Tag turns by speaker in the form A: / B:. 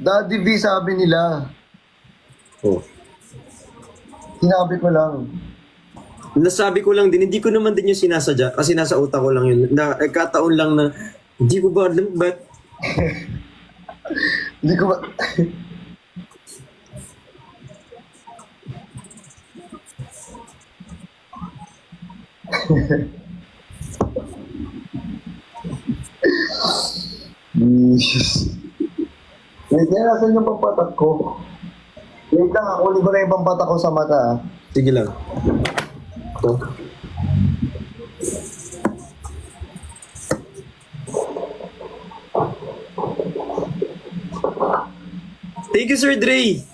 A: Daddy V sabi nila.
B: Oh.
A: Sinabi ko lang.
B: Nasabi ko lang din, hindi ko naman din yung sinasadya kasi nasa utak ko lang yun. Nagkataon lang na, hindi ko ba alam ba't
A: Hindi ko ba... Jesus. Wait, kaya nasan yung pampatak ko? Wait lang, ako ko na yung pampatak ko sa mata. Ah.
B: Sige lang. Ito. Thank you, Sir Dre.